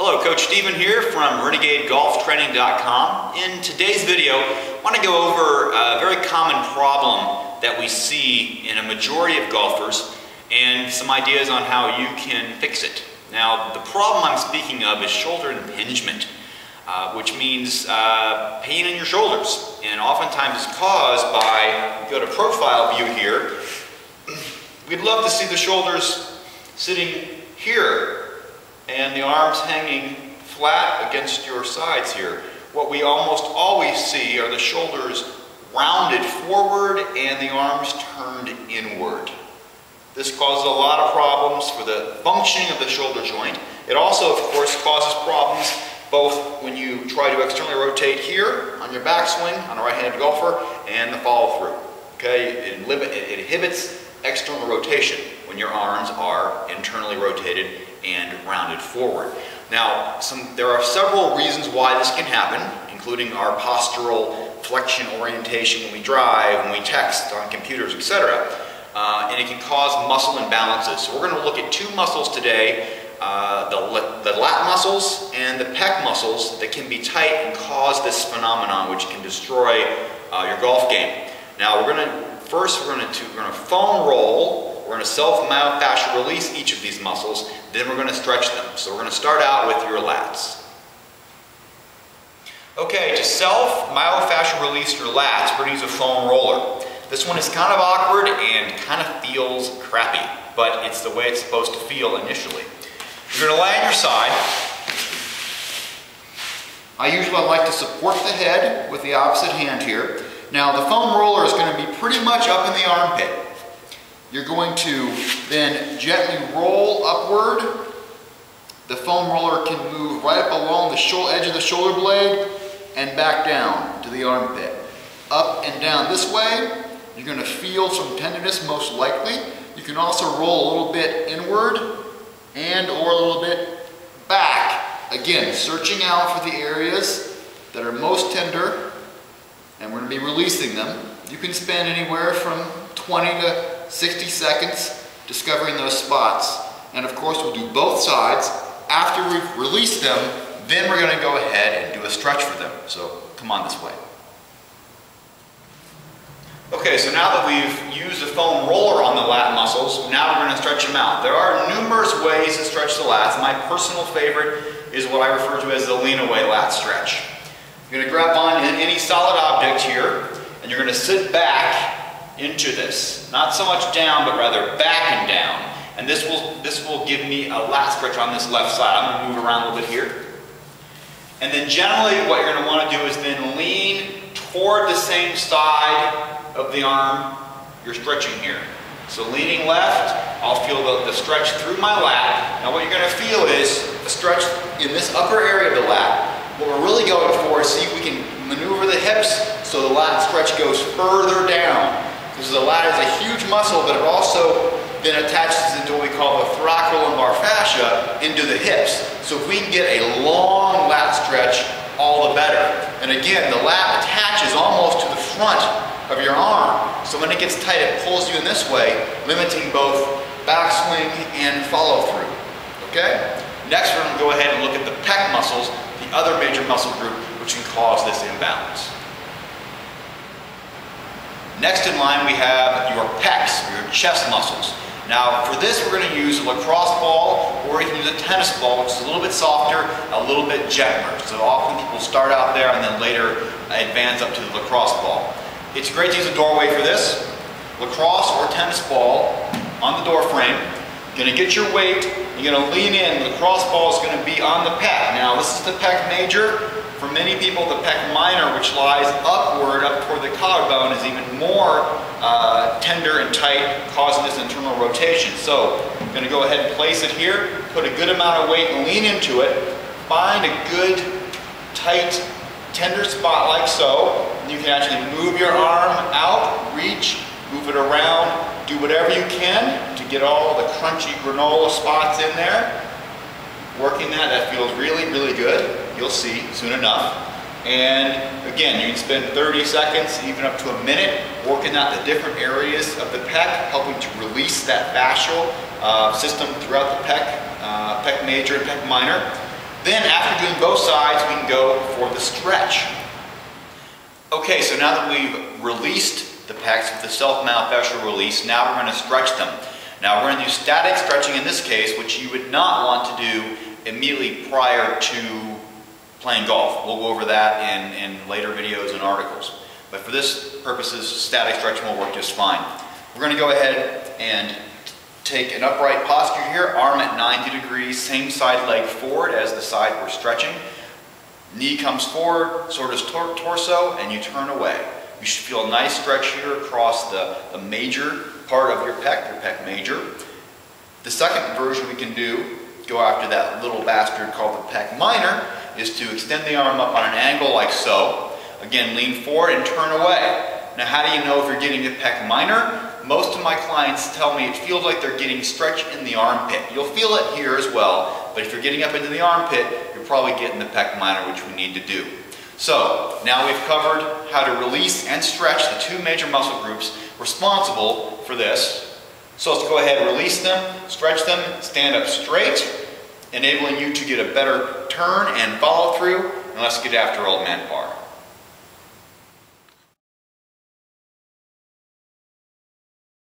Hello, Coach Steven here from RenegadeGolfTraining.com. In today's video, I want to go over a very common problem that we see in a majority of golfers and some ideas on how you can fix it. Now, the problem I'm speaking of is shoulder impingement, which means pain in your shoulders, and oftentimes it's caused by, go to profile view here, we'd love to see the shoulders sitting here and the arms hanging flat against your sides here. What we almost always see are the shoulders rounded forward and the arms turned inward. This causes a lot of problems for the functioning of the shoulder joint. It also, of course, causes problems both when you try to externally rotate here on your backswing on a right-handed golfer and the follow-through. Okay, it inhibits external rotation when your arms are internally rotated and rounded forward. Now, there are several reasons why this can happen, including our postural flexion orientation when we drive, when we text on computers, etc. And it can cause muscle imbalances. So we're going to look at two muscles today, the lat muscles and the pec muscles that can be tight and cause this phenomenon, which can destroy your golf game. Now, we're going to foam roll. We're going to self-myofascial release each of these muscles, then we're going to stretch them. So we're going to start out with your lats. Okay, to self-myofascial release your lats, we're going to use a foam roller. This one is kind of awkward and kind of feels crappy, but it's the way it's supposed to feel initially. You're going to lay on your side. I usually like to support the head with the opposite hand here. Now the foam roller is going to be pretty much up in the armpit. You're going to then gently roll upward. The foam roller can move right up along the edge of the shoulder blade and back down to the armpit. Up and down this way. You're going to feel some tenderness most likely. You can also roll a little bit inward and or a little bit back. Again, searching out for the areas that are most tender, and we're going to be releasing them. You can spend anywhere from 20 to 60 seconds discovering those spots. And of course, we'll do both sides. After we've released them, then we're going to go ahead and do a stretch for them. So come on this way. Okay, so now that we've used the foam roller on the lat muscles, now we're going to stretch them out. There are numerous ways to stretch the lats. My personal favorite is what I refer to as the lean away lat stretch. You're going to grab on any solid object here, and you're going to sit back into this. Not so much down, but rather back and down. And this will give me a lat stretch on this left side. I'm going to move around a little bit here. And then generally what you're going to want to do is then lean toward the same side of the arm you're stretching here. So leaning left, I'll feel the stretch through my lat. Now what you're going to feel is a stretch in this upper area of the lat. What we're really going for is see if we can maneuver the hips so the lat stretch goes further down. Because the lat is a huge muscle, but it also then attaches into what we call the thoracolumbar fascia into the hips. So if we can get a long lat stretch, all the better. And again, the lat attaches almost to the front of your arm. So when it gets tight, it pulls you in this way, limiting both backswing and follow through. Okay? Next, we're going to go ahead and look at the pec muscles, the other major muscle group which can cause this imbalance. Next in line we have your pecs, or your chest muscles. Now for this we're going to use a lacrosse ball, or you can use a tennis ball, which is a little bit softer, a little bit gentler. So often people start out there and then later advance up to the lacrosse ball. It's great to use a doorway for this. Lacrosse or tennis ball on the door frame. You're going to get your weight, you're going to lean in, the lacrosse ball is going to be on the pec. Now this is the pec major. For many people, the pec minor, which lies upward, up toward the collarbone, is even more tender and tight, causing this internal rotation. So I'm going to go ahead and place it here, put a good amount of weight and lean into it. Find a good, tight, tender spot like so. And you can actually move your arm out, reach, move it around, do whatever you can to get all the crunchy granola spots in there. Working that feels really, really good. You'll see soon enough. And again, you can spend 30 seconds, even up to a minute, working out the different areas of the pec, helping to release that fascial system throughout the pec, pec major and pec minor. Then after doing both sides, we can go for the stretch. Okay, so now that we've released the pecs with the self-myofascial release, now we're going to stretch them. Now we're going to do static stretching in this case, which you would not want to do immediately prior to playing golf. We'll go over that in later videos and articles. But for this purposes, static stretching will work just fine. We're going to go ahead and take an upright posture here, arm at 90 degrees, same side leg forward as the side we're stretching. Knee comes forward, so does torso, and you turn away. You should feel a nice stretch here across the major part of your pec major. The second version we can do, go after that little bastard called the pec minor, is to extend the arm up on an angle like so. Again, lean forward and turn away. Now, how do you know if you're getting the pec minor? Most of my clients tell me it feels like they're getting stretch in the armpit. You'll feel it here as well, but if you're getting up into the armpit, you're probably getting the pec minor, which we need to do. So, now we've covered how to release and stretch the two major muscle groups responsible for this. So let's go ahead and release them, stretch them, stand up straight, enabling you to get a better turn and follow through, and let's get after old man par.